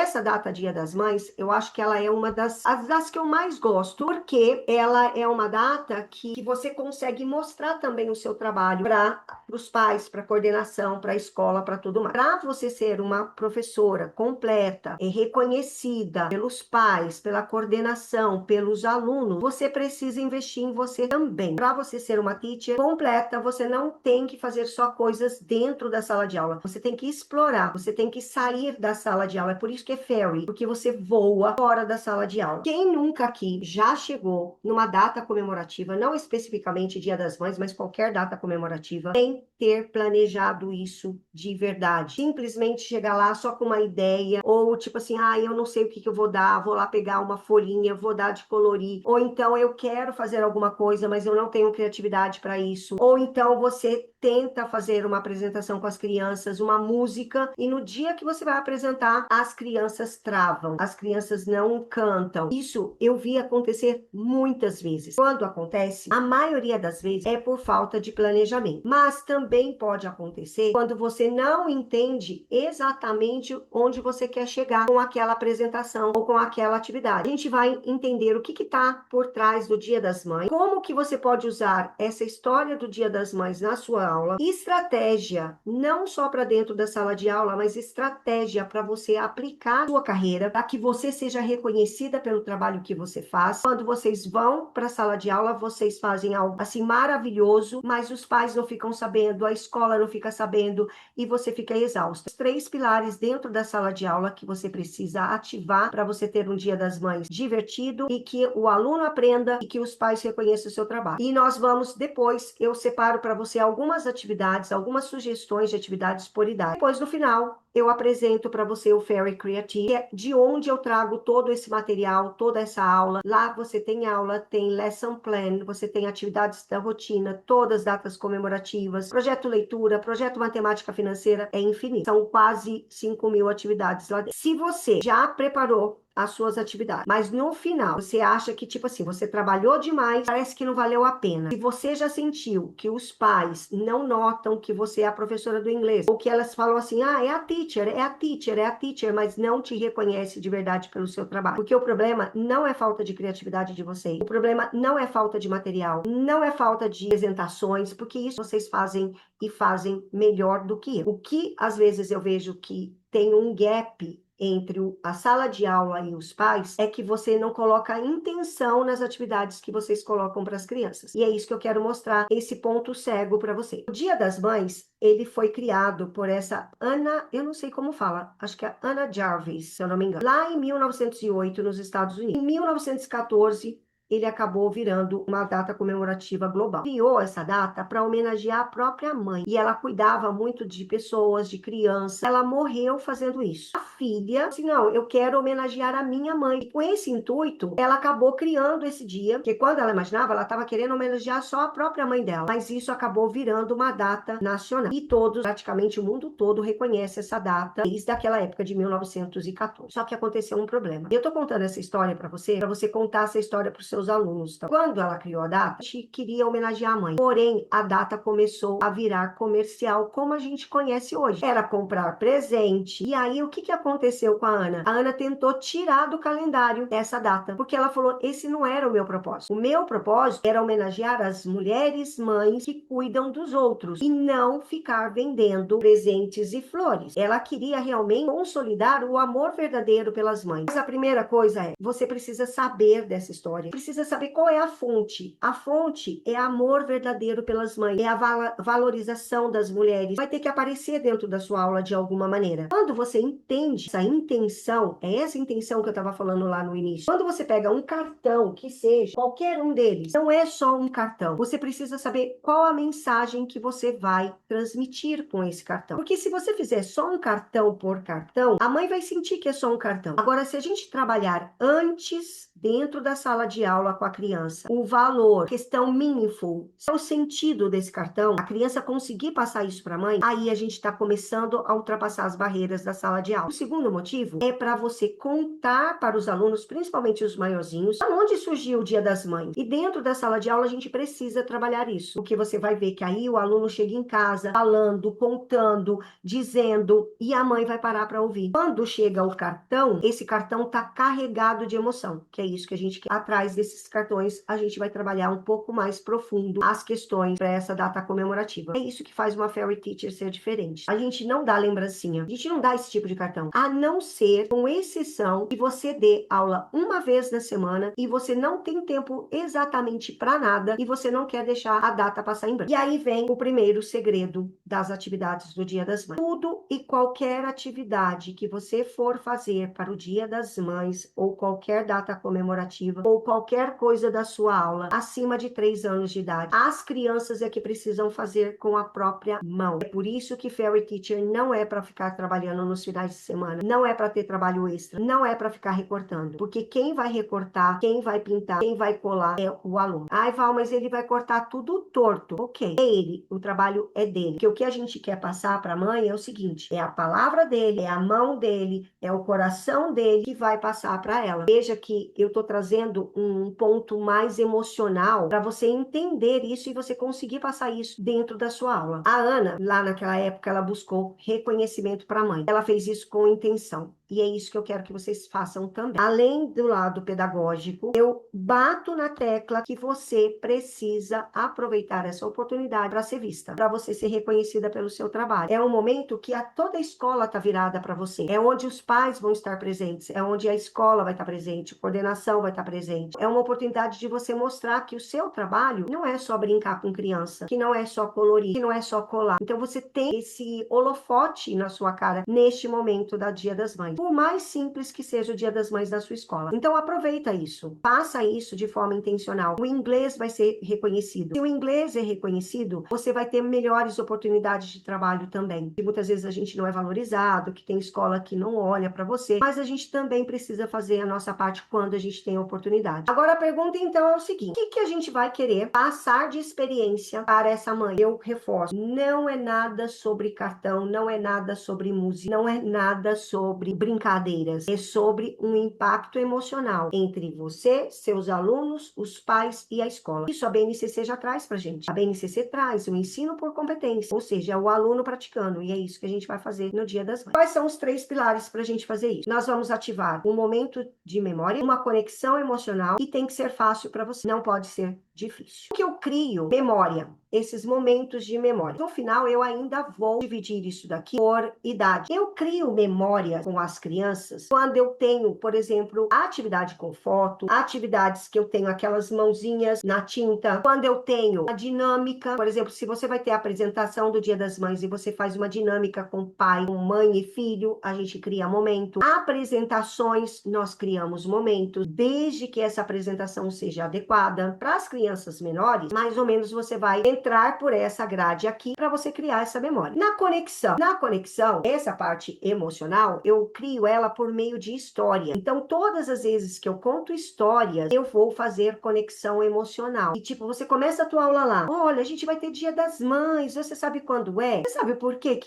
essa data, Dia das Mães, eu acho que ela é uma das que eu mais gosto, porque ela é uma data que você consegue mostrar também o seu trabalho para os pais, para a coordenação, para a escola, para tudo mais. Para você ser uma professora completa e reconhecida pelos pais, pela coordenação, pelos alunos, você precisa investir em você também. Para você ser uma teacher completa, você não tem que fazer só coisas dentro da sala de aula. Você tem que explorar, você tem que sair da sala de aula. É por isso que é fairy, porque você voa fora da sala de aula. Quem nunca aqui já chegou numa data comemorativa, não especificamente Dia das Mães, mas qualquer data comemorativa, sem ter planejado isso de verdade? Simplesmente chegar lá só com uma ideia, ou tipo assim, eu não sei o que eu vou dar, vou lá pegar uma folhinha, vou dar de colorir, ou então eu quero fazer alguma coisa, mas eu não tenho criatividade para isso, ou então você tenta fazer uma apresentação com as crianças, uma música, e no dia que você vai apresentar, as crianças travam, as crianças não cantam. Isso eu vi acontecer muitas vezes. Quando acontece, a maioria das vezes é por falta de planejamento, mas também pode acontecer quando você não entende exatamente onde você quer chegar com aquela apresentação ou com aquela atividade. A gente vai entender o que está por trás do Dia das Mães, como que você pode usar essa história do Dia das Mães na sua aula, estratégia, não só para dentro da sala de aula, mas estratégia para você aplicar a sua carreira, para que você seja reconhecida pelo trabalho que você faz. Quando vocês vão para a sala de aula, vocês fazem algo assim maravilhoso, mas os pais não ficam sabendo, a escola não fica sabendo e você fica exausto. Os 3 pilares dentro da sala de aula que você precisa ativar para você ter um Dia das Mães divertido e que o aluno aprenda e que os pais reconheçam o seu trabalho. E nós vamos depois, eu separo para você algumas atividades, algumas sugestões de atividades por idade. Depois, no final, eu apresento para você o Fairy Creative, que é de onde eu trago todo esse material, toda essa aula. Lá você tem aula, tem lesson plan, você tem atividades da rotina, todas datas comemorativas, projeto leitura, projeto matemática financeira, é infinito. São quase 5.000 atividades lá dentro. Se você já preparou as suas atividades, mas no final você acha que, tipo assim, você trabalhou demais, parece que não valeu a pena. Se você já sentiu que os pais não notam que você é a professora do inglês, ou que elas falam assim, é a teacher, é a teacher, é a teacher, mas não te reconhece de verdade pelo seu trabalho. Porque o problema não é falta de criatividade de vocês, o problema não é falta de material, não é falta de apresentações, porque isso vocês fazem e fazem melhor do que eu. O que às vezes eu vejo que tem um gap entre a sala de aula e os pais é que você não coloca intenção nas atividades que vocês colocam para as crianças. E é isso que eu quero mostrar, esse ponto cego para você. O Dia das Mães, ele foi criado por essa Anna, eu não sei como fala, acho que é Anna Jarvis, se eu não me engano, lá em 1908 nos Estados Unidos. Em 1914, ele acabou virando uma data comemorativa global. Criou essa data para homenagear a própria mãe. E ela cuidava muito de pessoas, de crianças. Ela morreu fazendo isso. A filha disse, não, eu quero homenagear a minha mãe. E com esse intuito, ela acabou criando esse dia, porque quando ela imaginava, ela estava querendo homenagear só a própria mãe dela. Mas isso acabou virando uma data nacional. E todos, praticamente o mundo todo, reconhece essa data desde aquela época de 1914. Só que aconteceu um problema. E eu tô contando essa história para você contar essa história para os seus alunos. Então, quando ela criou a data, a gente queria homenagear a mãe. Porém, a data começou a virar comercial, como a gente conhece hoje. Era comprar presente. E aí, o que aconteceu com a Ana? A Ana tentou tirar do calendário essa data, porque ela falou, esse não era o meu propósito. O meu propósito era homenagear as mulheres mães que cuidam dos outros e não ficar vendendo presentes e flores. Ela queria realmente consolidar o amor verdadeiro pelas mães. Mas a primeira coisa é, você precisa saber dessa história. Precisa saber qual é a fonte. A fonte é amor verdadeiro pelas mães, é a valorização das mulheres. Vai ter que aparecer dentro da sua aula de alguma maneira. Quando você entende essa intenção, é essa intenção que eu estava falando lá no início. Quando você pega um cartão, que seja qualquer um deles, não é só um cartão. Você precisa saber qual a mensagem que você vai transmitir com esse cartão. Porque se você fizer só um cartão por cartão, a mãe vai sentir que é só um cartão. Agora, se a gente trabalhar antes dentro da sala de aula com a criança, o valor, questão meaningful, o sentido desse cartão, a criança conseguir passar isso para a mãe, aí a gente está começando a ultrapassar as barreiras da sala de aula. O segundo motivo é para você contar para os alunos, principalmente os maiorzinhos, onde surgiu o Dia das Mães. E dentro da sala de aula a gente precisa trabalhar isso, porque você vai ver que aí o aluno chega em casa falando, contando, dizendo, e a mãe vai parar para ouvir. Quando chega o cartão, esse cartão está carregado de emoção, que é isso que a gente quer. Atrás desses cartões, a gente vai trabalhar um pouco mais profundo as questões para essa data comemorativa. É isso que faz uma Fairy Teacher ser diferente. A gente não dá lembrancinha, a gente não dá esse tipo de cartão, a não ser, com exceção, que você dê aula uma vez na semana e você não tem tempo exatamente para nada e você não quer deixar a data passar em branco. E aí vem o primeiro segredo das atividades do Dia das Mães. Tudo e qualquer atividade que você for fazer para o Dia das Mães ou qualquer data comemorativa ou qualquer coisa da sua aula acima de 3 anos de idade, as crianças é que precisam fazer com a própria mão. É por isso que Fairy Teacher não é para ficar trabalhando nos finais de semana, não é para ter trabalho extra, não é para ficar recortando, porque quem vai recortar, quem vai pintar, quem vai colar é o aluno. Ai, Val, mas ele vai cortar tudo torto. Ok, é ele, o trabalho é dele. Porque o que a gente quer passar para a mãe é o seguinte, é a palavra dele, é a mão dele, é o coração dele que vai passar para ela. Veja que eu estou trazendo um ponto mais emocional para você entender isso e você conseguir passar isso dentro da sua aula. A Ana, lá naquela época, ela buscou reconhecimento para a mãe. Ela fez isso com intenção. E é isso que eu quero que vocês façam também. Além do lado pedagógico, eu bato na tecla que você precisa aproveitar essa oportunidade para ser vista, para você ser reconhecida pelo seu trabalho. É um momento que toda a escola está virada para você. É onde os pais vão estar presentes, é onde a escola vai estar presente, a coordenação vai estar presente. É uma oportunidade de você mostrar que o seu trabalho não é só brincar com criança, que não é só colorir, que não é só colar. Então você tem esse holofote na sua cara neste momento da Dia das Mães. Por mais simples que seja o Dia das Mães da sua escola. Então aproveita isso, faça isso de forma intencional. O inglês vai ser reconhecido. Se o inglês é reconhecido, você vai ter melhores oportunidades de trabalho também. E muitas vezes a gente não é valorizado, que tem escola que não olha para você, mas a gente também precisa fazer a nossa parte quando a gente tem a oportunidade. Agora a pergunta então é o seguinte, o que a gente vai querer passar de experiência para essa mãe? Eu reforço, não é nada sobre cartão, não é nada sobre música, não é nada sobre brincadeiras, é sobre um impacto emocional entre você, seus alunos, os pais e a escola. Isso a BNCC já traz pra gente. A BNCC traz o ensino por competência, ou seja, é o aluno praticando, e é isso que a gente vai fazer no Dia das Mães. Quais são os 3 pilares pra gente fazer isso? Nós vamos ativar um momento de memória, uma conexão emocional, e tem que ser fácil para você, não pode ser difícil. O que eu crio? Memória. Esses momentos de memória. No final, eu ainda vou dividir isso daqui por idade. Eu crio memória com as crianças quando eu tenho, por exemplo, atividade com foto, atividades que eu tenho aquelas mãozinhas na tinta, quando eu tenho a dinâmica, por exemplo, se você vai ter a apresentação do Dia das Mães e você faz uma dinâmica com pai, com mãe e filho, a gente cria momento. Apresentações, nós criamos momentos, desde que essa apresentação seja adequada. Para as crianças menores, mais ou menos você vai entrar por essa grade aqui para você criar essa memória. Na conexão, essa parte emocional, eu crio ela por meio de história. Então, todas as vezes que eu conto histórias, eu vou fazer conexão emocional. E tipo, você começa a tua aula lá, olha, a gente vai ter Dia das Mães, você sabe quando é? Você sabe por que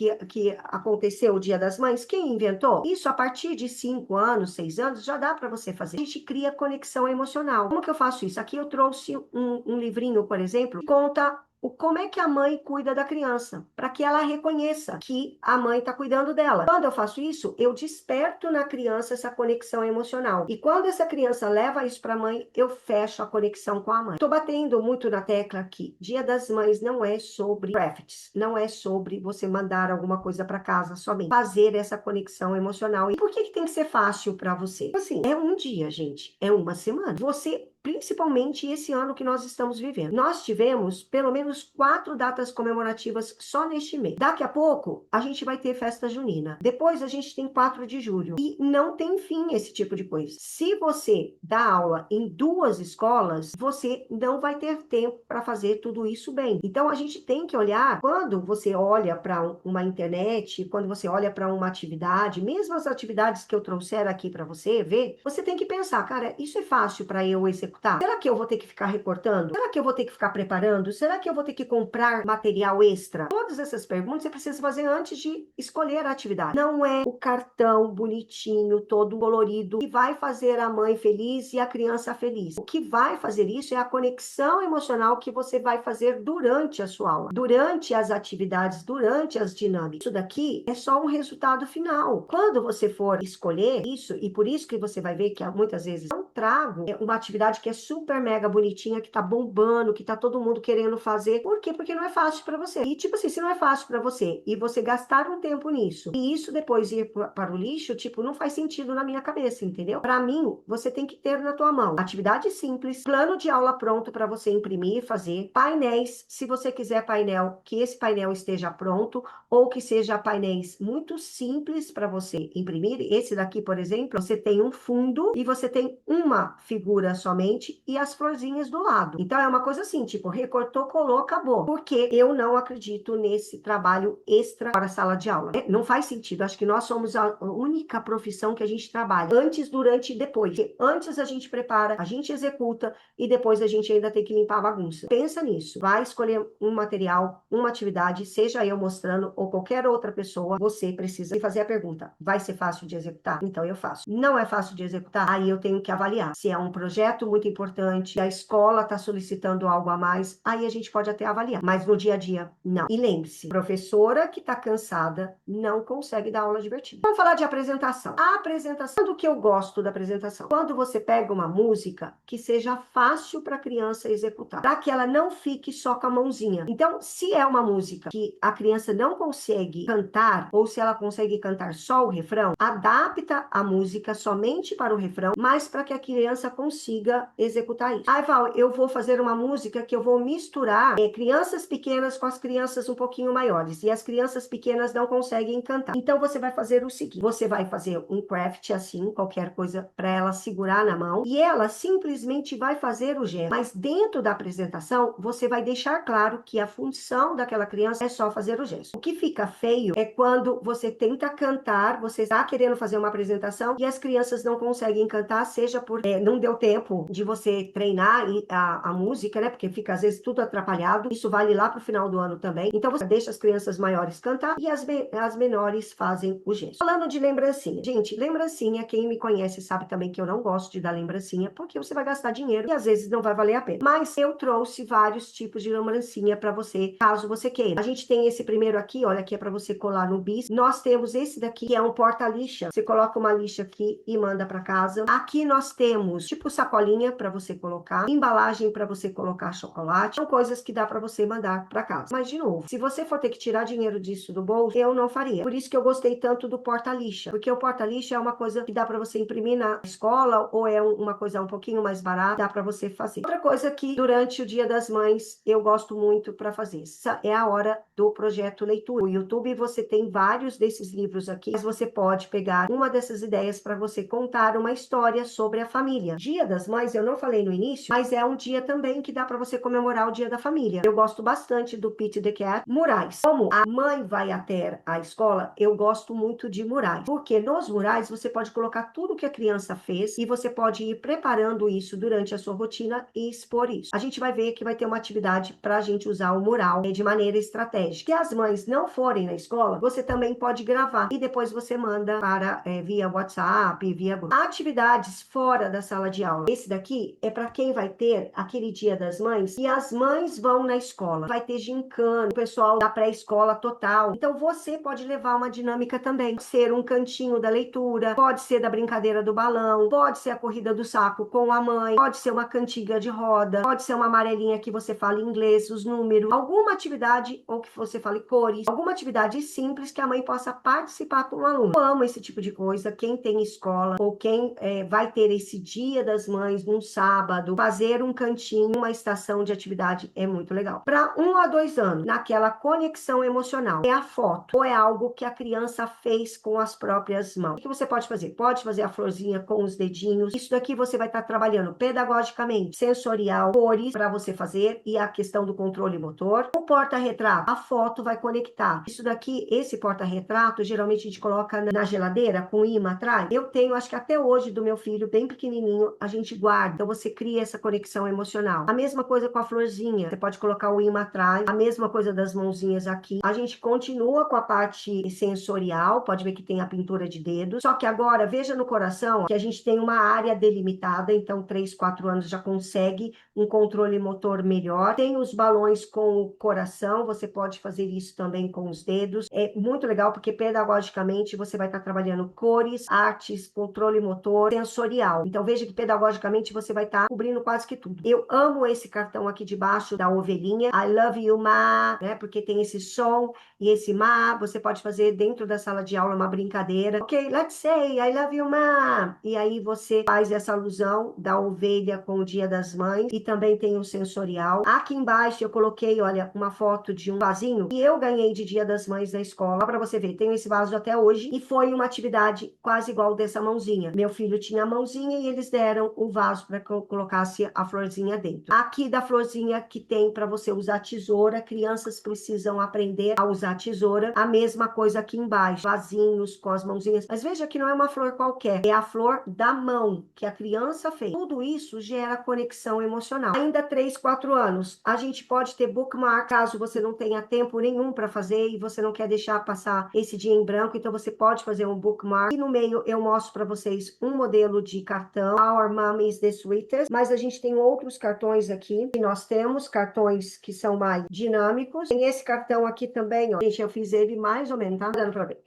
aconteceu o Dia das Mães? Quem inventou? Isso a partir de 5 anos, 6 anos, já dá para você fazer. A gente cria conexão emocional. Como que eu faço isso? Aqui eu trouxe um livrinho, por exemplo, que conta como é que a mãe cuida da criança, para que ela reconheça que a mãe está cuidando dela. Quando eu faço isso, eu desperto na criança essa conexão emocional. E quando essa criança leva isso para a mãe, eu fecho a conexão com a mãe. Estou batendo muito na tecla aqui. Dia das Mães não é sobre crafts, não é sobre você mandar alguma coisa para casa somente. Fazer essa conexão emocional. E por que tem que ser fácil para você? Assim, é um dia, gente, é uma semana. Você principalmente esse ano que nós estamos vivendo. Nós tivemos pelo menos 4 datas comemorativas só neste mês. Daqui a pouco, a gente vai ter festa junina. Depois, a gente tem 4 de julho. E não tem fim esse tipo de coisa. Se você dá aula em 2 escolas, você não vai ter tempo para fazer tudo isso bem. Então, a gente tem que olhar, quando você olha para uma internet, quando você olha para uma atividade, mesmo as atividades que eu trouxer aqui para você ver, você tem que pensar, cara, isso é fácil para eu executar? Será que eu vou ter que ficar recortando? Será que eu vou ter que ficar preparando? Será que eu vou ter que comprar material extra? Todas essas perguntas você precisa fazer antes de escolher a atividade. Não é o cartão bonitinho, todo colorido, que vai fazer a mãe feliz e a criança feliz. O que vai fazer isso é a conexão emocional que você vai fazer durante a sua aula, durante as atividades, durante as dinâmicas. Isso daqui é só um resultado final. Quando você for escolher isso, e por isso que você vai ver que muitas vezes eu trago uma atividade que é super mega bonitinha, que tá bombando, que tá todo mundo querendo fazer. Por quê? Porque não é fácil para você. E tipo assim, se não é fácil para você e você gastar um tempo nisso, e isso depois ir para o lixo, tipo, não faz sentido na minha cabeça, entendeu? Para mim, você tem que ter na tua mão atividade simples, plano de aula pronto para você imprimir, fazer, painéis, se você quiser painel, que esse painel esteja pronto, ou que seja painéis muito simples para você imprimir. Esse daqui, por exemplo, você tem um fundo e você tem uma figura somente e as florzinhas do lado. Então é uma coisa assim, tipo, recortou, colou, acabou. Porque eu não acredito nesse trabalho extra para a sala de aula. Não faz sentido. Acho que nós somos a única profissão que a gente trabalha antes, durante e depois. Porque antes a gente prepara, a gente executa e depois a gente ainda tem que limpar a bagunça. Pensa nisso. Vai escolher um material, uma atividade, seja eu mostrando ou qualquer outra pessoa, você precisa fazer a pergunta: vai ser fácil de executar? Então eu faço. Não é fácil de executar? Aí eu tenho que avaliar. Se é um projeto muito importante, se a escola está solicitando algo a mais, aí a gente pode até avaliar. Mas no dia a dia, não. E lembre-se, professora que está cansada não consegue dar aula divertida. Vamos falar de apresentação. A apresentação, do que eu gosto da apresentação? Quando você pega uma música que seja fácil para a criança executar, para que ela não fique só com a mãozinha. Então, se é uma música que a criança não consegue cantar, ou se ela consegue cantar só o refrão, adapta a música somente para o refrão, mas para que a criança consiga executar isso. Aí, Val, eu vou fazer uma música que eu vou misturar crianças pequenas com as crianças um pouquinho maiores, e as crianças pequenas não conseguem cantar. Então, você vai fazer o seguinte, você vai fazer um craft assim, qualquer coisa para ela segurar na mão, e ela simplesmente vai fazer o gesto. Mas dentro da apresentação, você vai deixar claro que a função daquela criança é só fazer o gesto. O que fica feio é quando você tenta cantar, você está querendo fazer uma apresentação e as crianças não conseguem cantar, seja porque não deu tempo de você treinar a música, né? Porque fica às vezes tudo atrapalhado. Isso vale lá para o final do ano também. Então você deixa as crianças maiores cantar e as menores fazem o gesto. Falando de lembrancinha. Gente, lembrancinha, quem me conhece sabe também que eu não gosto de dar lembrancinha, porque você vai gastar dinheiro e às vezes não vai valer a pena. Mas eu trouxe vários tipos de lembrancinha para você, caso você queira. A gente tem esse primeiro aqui, olha, que é para você colar no bis. Nós temos esse daqui, que é um porta-lixa. Você coloca uma lixa aqui e manda para casa. Aqui nós temos, tipo, sacolinha para você colocar, embalagem para você colocar chocolate. São coisas que dá para você mandar para casa. Mas, de novo, se você for ter que tirar dinheiro disso do bolso, eu não faria. Por isso que eu gostei tanto do porta-lixa, porque o porta-lixa é uma coisa que dá para você imprimir na escola, ou é uma coisa um pouquinho mais barata, dá para você fazer. Outra coisa que durante o Dia das Mães eu gosto muito para fazer, é a hora do projeto leitura. No YouTube você tem vários desses livros aqui, mas você pode pegar uma dessas ideias para você contar uma história sobre a família. Dia das Mães, eu não falei no início, mas é um dia também que dá para você comemorar o Dia da Família. Eu gosto bastante do Pete the Cat. Murais. Como a mãe vai até a escola, eu gosto muito de murais, porque nos murais você pode colocar tudo que a criança fez e você pode ir preparando isso durante a sua rotina e expor isso. A gente vai ver que vai ter uma atividade para a gente usar o mural de maneira estratégica. Se as mães não forem na escola, você também pode gravar e depois você manda para via WhatsApp, via grupo. Atividades fora da sala de aula. Esse daqui é para quem vai ter aquele Dia das Mães e as mães vão na escola. Vai ter gincana, o pessoal da pré-escola total. Então você pode levar uma dinâmica também. Pode ser um cantinho da leitura, pode ser da brincadeira do balão, pode ser a corrida do saco com a mãe, pode ser uma cantiga de roda, pode ser uma amarelinha que você fala inglês, os números, alguma atividade, ou que você fale cores, alguma atividade simples que a mãe possa participar com o aluno. Eu amo esse tipo de coisa. Quem tem escola ou quem vai ter esse Dia das Mães, num sábado, fazer um cantinho, uma estação de atividade é muito legal. Para 1 a 2 anos, naquela conexão emocional, é a foto ou é algo que a criança fez com as próprias mãos. O que você pode fazer? Pode fazer a florzinha com os dedinhos. Isso daqui você vai estar trabalhando pedagogicamente, sensorial, cores para você fazer e a questão do controle motor. O porta-retrato, a foto vai conectar. Isso daqui, esse porta-retrato, geralmente a gente coloca na geladeira com imã atrás. Eu tenho, acho que até hoje, do meu filho, bem pequenininho, a gente guarda. Então você cria essa conexão emocional. A mesma coisa com a florzinha. Você pode colocar o imã atrás. A mesma coisa das mãozinhas aqui. A gente continua com a parte sensorial. Pode ver que tem a pintura de dedos. Só que agora, veja no coração, ó, que a gente tem uma área delimitada. Então, 3, 4 anos já consegue um controle motor melhor. Tem os balões com o coração. Você pode fazer isso também com os dedos. É muito legal porque pedagogicamente você vai estar trabalhando cores, artes, controle motor, sensorial. Então veja que pedagogicamente você vai estar cobrindo quase que tudo. Eu amo esse cartão aqui de baixo da ovelhinha. I love you, ma, né? Porque tem esse som e esse ma. Você pode fazer dentro da sala de aula uma brincadeira. Ok, let's say I love you, ma. E aí você faz essa alusão da ovelha com o Dia das Mães e também tem o sensorial. Aqui embaixo eu coloquei, olha, uma foto de um vasinho que eu ganhei de Dia das Mães da escola. Para você ver, tenho esse vaso até hoje e foi uma atividade quase igual dessa mãozinha. Meu filho tinha a mãozinha e eles deram o vaso para que eu colocasse a florzinha dentro. Aqui da florzinha que tem para você usar tesoura, crianças precisam aprender a usar tesoura. A mesma coisa aqui embaixo, vasinhos com as mãozinhas. Mas veja que não é uma flor qualquer, é a flor da mão que a criança fez. Tudo isso gera conexão emocional. Ainda 3, 4 anos, a gente pode ter bookmark, caso você não tenha tempo nenhum para fazer e você não quer deixar passar esse dia em branco, então você pode fazer um bookmark. E no meio eu mostro para vocês um modelo de cartão, Our Mom is the Sweetest, mas a gente tem outros cartões aqui, e nós temos cartões que são mais dinâmicos. Tem esse cartão aqui também, ó. Gente, eu fiz ele mais ou menos, tá dando para ver.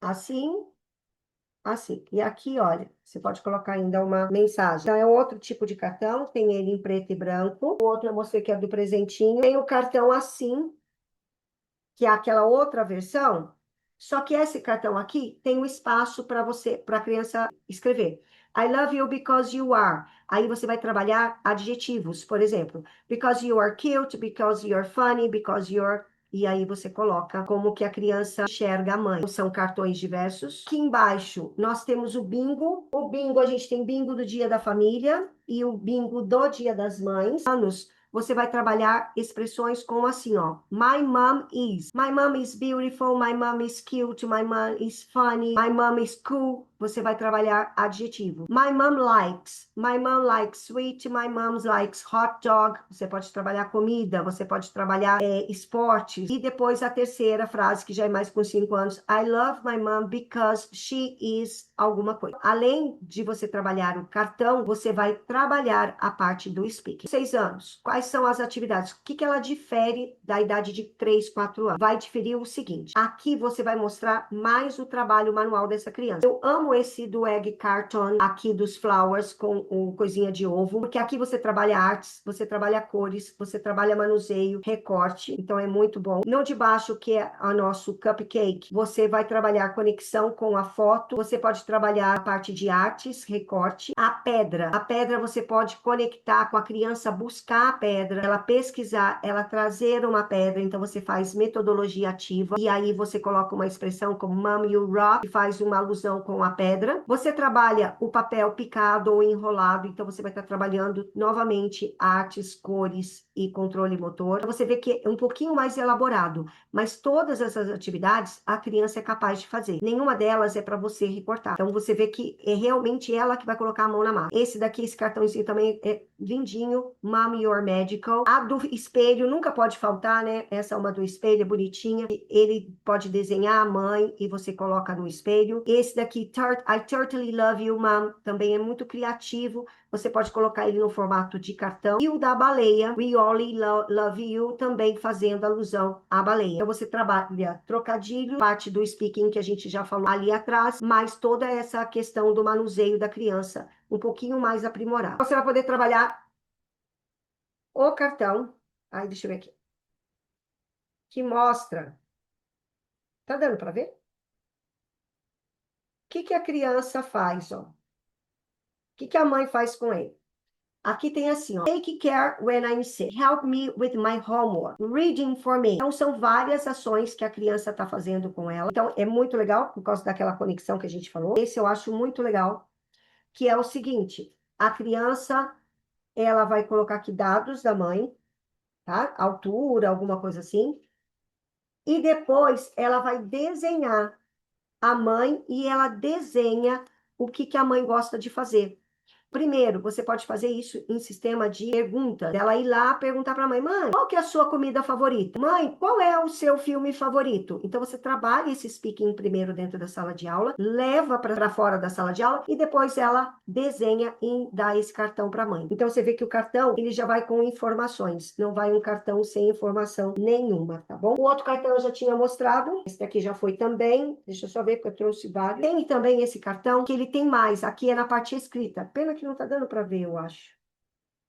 Assim, assim. E aqui, olha, você pode colocar ainda uma mensagem. Então, é outro tipo de cartão, tem ele em preto e branco. O outro eu mostrei que é do presentinho. Tem o cartão assim, que é aquela outra versão, só que esse cartão aqui tem um espaço para você, para a criança escrever. I love you because you are. Aí você vai trabalhar adjetivos, por exemplo, because you are cute, because you're funny, because you're... E aí você coloca como que a criança enxerga a mãe. São cartões diversos. Aqui embaixo nós temos o bingo. O bingo, a gente tem bingo do Dia da Família e o bingo do Dia das Mães. Anos, você vai trabalhar expressões como assim, ó. My mom is. My mom is beautiful. My mom is cute. My mom is funny. My mom is cool. Você vai trabalhar adjetivo. My mom likes. My mom likes sweet. My mom likes hot dog. Você pode trabalhar comida. Você pode trabalhar esportes. E depois a terceira frase, que já é mais com 5 anos. I love my mom because she is alguma coisa. Além de você trabalhar o cartão, você vai trabalhar a parte do speaking. 6 anos. Quais são as atividades? O que que ela difere da idade de 3, 4 anos? Vai diferir o seguinte. Aqui você vai mostrar mais o trabalho manual dessa criança. Eu amo esse do egg carton, aqui dos flowers com o coisinha de ovo, porque aqui você trabalha artes, você trabalha cores, você trabalha manuseio, recorte, então é muito bom. No de baixo, que é o nosso cupcake, você vai trabalhar conexão com a foto, você pode trabalhar a parte de artes, recorte, a pedra. A pedra você pode conectar com a criança, buscar a pedra, ela pesquisar, ela trazer uma pedra, então você faz metodologia ativa, e aí você coloca uma expressão como Mom, you rock, que faz uma alusão com a pedra. Você trabalha o papel picado ou enrolado, então você vai estar trabalhando novamente artes, cores e controle motor. Você vê que é um pouquinho mais elaborado, mas todas essas atividades a criança é capaz de fazer. Nenhuma delas é para você recortar. Então você vê que é realmente ela que vai colocar a mão na massa. Esse daqui, esse cartãozinho também é lindinho, Mom, You're Magical. A do espelho nunca pode faltar, né? Essa é uma do espelho, é bonitinha. Ele pode desenhar a mãe e você coloca no espelho. Esse daqui, I Totally Love You, Mom, também é muito criativo. Você pode colocar ele no formato de cartão. E o da baleia, We Only Love You, também fazendo alusão à baleia. Então você trabalha trocadilho, parte do speaking que a gente já falou ali atrás, mas toda essa questão do manuseio da criança um pouquinho mais aprimorado. Você vai poder trabalhar o cartão. Aí, deixa eu ver aqui. Que mostra. Tá dando para ver? que a criança faz, ó? O que a mãe faz com ele? Aqui tem assim, ó. Take care when I'm sick. Help me with my homework. Reading for me. Então, são várias ações que a criança está fazendo com ela. Então, é muito legal, por causa daquela conexão que a gente falou. Esse eu acho muito legal, que é o seguinte. A criança, ela vai colocar aqui dados da mãe, tá? Altura, alguma coisa assim. E depois, ela vai desenhar a mãe e ela desenha o que a mãe gosta de fazer. Primeiro, você pode fazer isso em sistema de pergunta. Ela ir lá perguntar para a mãe, mãe, qual que é a sua comida favorita? Mãe, qual é o seu filme favorito? Então você trabalha esse speaking primeiro dentro da sala de aula, leva para fora da sala de aula e depois ela desenha e dá esse cartão para a mãe. Então você vê que o cartão, ele já vai com informações, não vai um cartão sem informação nenhuma, tá bom? O outro cartão eu já tinha mostrado, esse daqui já foi também, deixa eu só ver porque eu trouxe vários. Tem também esse cartão que ele tem mais, aqui é na parte escrita, pena que não tá dando para ver, eu acho.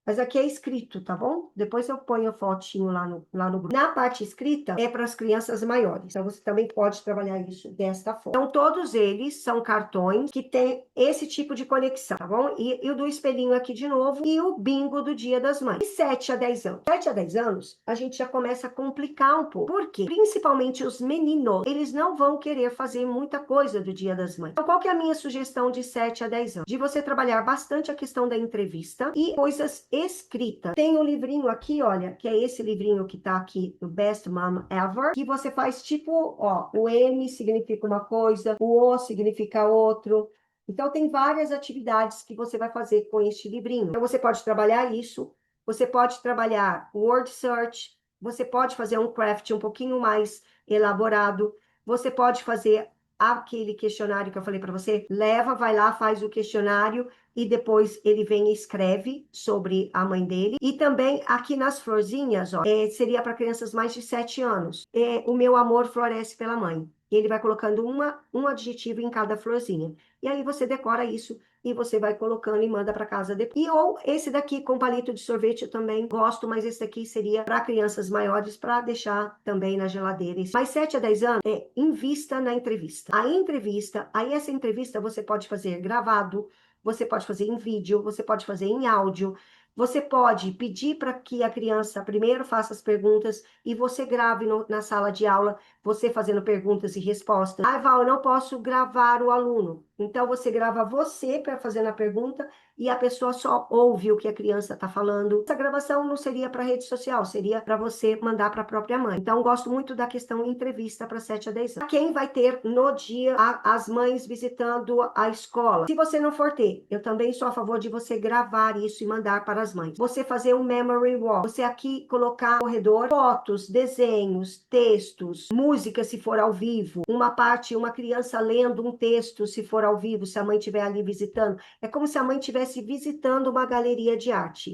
Mas aqui é escrito, tá bom? Depois eu ponho a fotinho lá no grupo. Na parte escrita, é para as crianças maiores. Então, você também pode trabalhar isso desta forma. Então, todos eles são cartões que têm esse tipo de conexão, tá bom? E o do espelhinho aqui de novo. E o bingo do Dia das Mães. De 7 a 10 anos. 7 a 10 anos, a gente já começa a complicar um pouco. Por quê? Principalmente os meninos, eles não vão querer fazer muita coisa do Dia das Mães. Então, qual que é a minha sugestão de 7 a 10 anos? De você trabalhar bastante a questão da entrevista e coisas escrita. Tem um livrinho aqui, olha, que é esse livrinho que tá aqui, o Best Mom Ever, que você faz tipo, ó, o M significa uma coisa, o O significa outro. Então, tem várias atividades que você vai fazer com este livrinho. Então, você pode trabalhar isso, você pode trabalhar word search, você pode fazer um craft um pouquinho mais elaborado, você pode fazer aquele questionário que eu falei para você, leva, vai lá, faz o questionário, e depois ele vem e escreve sobre a mãe dele. E também aqui nas florzinhas, ó, seria para crianças mais de 7 anos. O meu amor floresce pela mãe. Ele vai colocando um adjetivo em cada florzinha. E aí você decora isso e você vai colocando e manda para casa depois. E ou esse daqui com palito de sorvete eu também gosto, mas esse daqui seria para crianças maiores para deixar também na geladeira. Mas 7 a 10 anos invista na entrevista. A entrevista, aí essa entrevista você pode fazer gravado, você pode fazer em vídeo, você pode fazer em áudio, você pode pedir para que a criança primeiro faça as perguntas e você grave na sala de aula, você fazendo perguntas e respostas. Ah, Val, eu não posso gravar o aluno. Então, você grava você para fazer a pergunta e a pessoa só ouve o que a criança está falando. Essa gravação não seria para rede social, seria para você mandar para a própria mãe. Então, gosto muito da questão entrevista para 7 a 10 anos. Quem vai ter no dia as mães visitando a escola? Se você não for ter, eu também sou a favor de você gravar isso e mandar para as mães. Você fazer um memory wall. Você aqui colocar no corredor fotos, desenhos, textos, música se for ao vivo, uma parte, uma criança lendo um texto se for ao vivo, se a mãe estiver ali visitando. É como se a mãe estivesse visitando uma galeria de arte.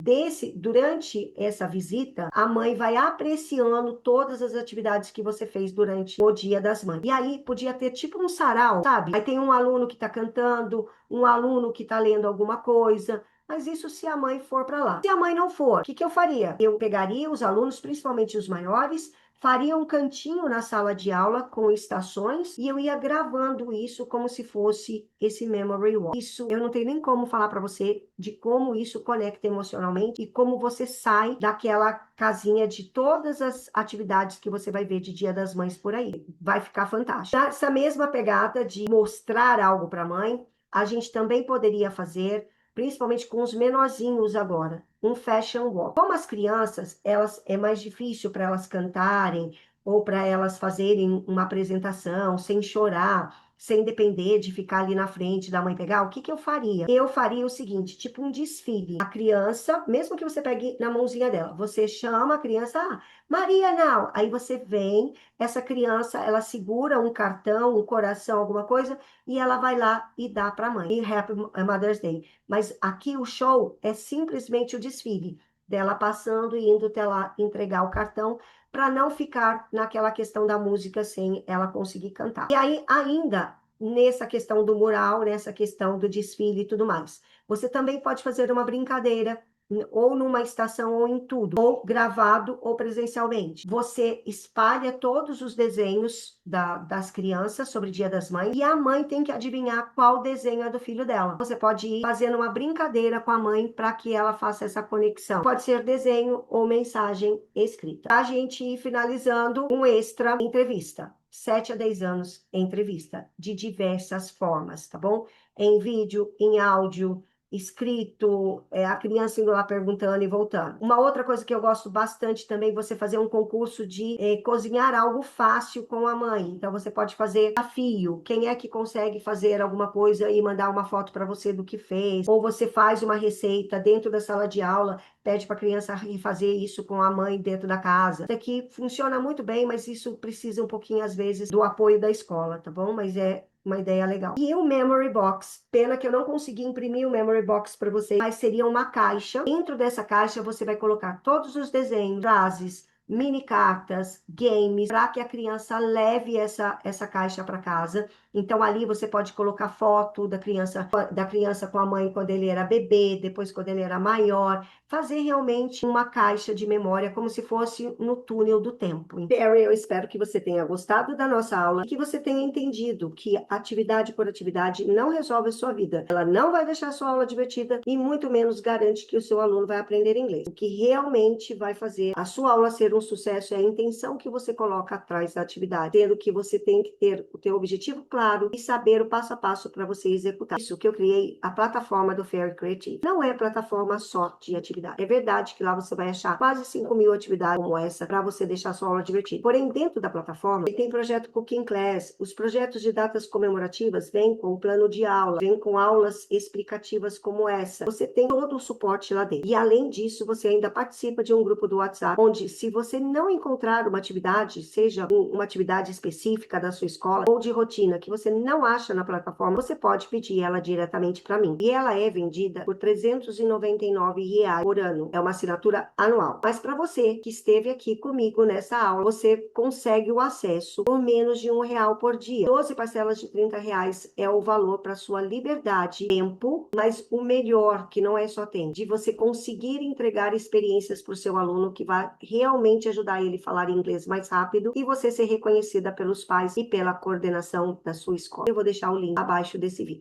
Durante essa visita, a mãe vai apreciando todas as atividades que você fez durante o Dia das Mães. E aí podia ter tipo um sarau, sabe? Aí tem um aluno que está cantando, um aluno que está lendo alguma coisa. Mas isso se a mãe for para lá. Se a mãe não for, o que eu faria? Eu pegaria os alunos, principalmente os maiores, faria um cantinho na sala de aula com estações e eu ia gravando isso como se fosse esse memory wall. Isso eu não tenho nem como falar para você de como isso conecta emocionalmente e como você sai daquela casinha de todas as atividades que você vai ver de Dia das Mães por aí. Vai ficar fantástico. Essa mesma pegada de mostrar algo para a mãe, a gente também poderia fazer principalmente com os menorzinhos agora, um fashion walk. Como as crianças, elas é mais difícil para elas cantarem ou para elas fazerem uma apresentação sem chorar, sem depender de ficar ali na frente da mãe pegar, o que eu faria? Eu faria o seguinte, tipo um desfile. A criança, mesmo que você pegue na mãozinha dela, você chama a criança, Maria, não. Aí você vem, essa criança, ela segura um cartão, um coração, alguma coisa, e ela vai lá e dá para a mãe. E Happy Mother's Day. Mas aqui o show é simplesmente o desfile dela passando e indo até lá entregar o cartão para não ficar naquela questão da música sem ela conseguir cantar. E aí, ainda nessa questão do mural, nessa questão do desfile e tudo mais, você também pode fazer uma brincadeira ou numa estação ou em tudo, ou gravado ou presencialmente. Você espalha todos os desenhos das crianças sobre o Dia das Mães e a mãe tem que adivinhar qual desenho é do filho dela. Você pode ir fazendo uma brincadeira com a mãe para que ela faça essa conexão. Pode ser desenho ou mensagem escrita. A gente ir finalizando um extra entrevista. 7 a 10 anos entrevista, de diversas formas, tá bom? Em vídeo, em áudio, escrito, a criança indo lá perguntando e voltando. Uma outra coisa que eu gosto bastante também, você fazer um concurso de cozinhar algo fácil com a mãe. Então, você pode fazer desafio. Quem é que consegue fazer alguma coisa e mandar uma foto para você do que fez? Ou você faz uma receita dentro da sala de aula, pede para a criança ir fazer isso com a mãe dentro da casa. Isso aqui funciona muito bem, mas isso precisa um pouquinho, às vezes, do apoio da escola, tá bom? Mas é uma ideia legal. E o Memory Box. Pena que eu não consegui imprimir o Memory Box para vocês, mas seria uma caixa. Dentro dessa caixa você vai colocar todos os desenhos, frases, mini cartas, games, para que a criança leve essa caixa para casa. Então ali você pode colocar foto da criança com a mãe quando ele era bebê, depois quando ele era maior, fazer realmente uma caixa de memória como se fosse no túnel do tempo. Perry, eu espero que você tenha gostado da nossa aula e que você tenha entendido que atividade por atividade não resolve a sua vida. Ela não vai deixar a sua aula divertida e muito menos garante que o seu aluno vai aprender inglês. O que realmente vai fazer a sua aula ser um sucesso é a intenção que você coloca atrás da atividade, tendo que você tem que ter o teu objetivo claro e saber o passo a passo para você executar. Isso que eu criei a plataforma do Fairy Creative. Não é plataforma só de atividade. É verdade que lá você vai achar quase 5.000 atividades como essa para você deixar a sua aula divertida. Porém, dentro da plataforma, tem projeto Cooking Class. Os projetos de datas comemorativas vêm com o plano de aula, vêm com aulas explicativas como essa. Você tem todo o suporte lá dentro. E além disso, você ainda participa de um grupo do WhatsApp, onde se você não encontrar uma atividade, seja uma atividade específica da sua escola ou de rotina que você não acha na plataforma, você pode pedir ela diretamente para mim. E ela é vendida por R$ 399 por ano. É uma assinatura anual. Mas para você que esteve aqui comigo nessa aula, você consegue o acesso por menos de R$ 1 por dia. 12 parcelas de R$ 30 é o valor para sua liberdade, tempo, mas o melhor, que não é só tempo, de você conseguir entregar experiências para o seu aluno que vai realmente ajudar ele a falar inglês mais rápido e você ser reconhecida pelos pais e pela coordenação da sua escola. Eu vou deixar o link abaixo desse vídeo.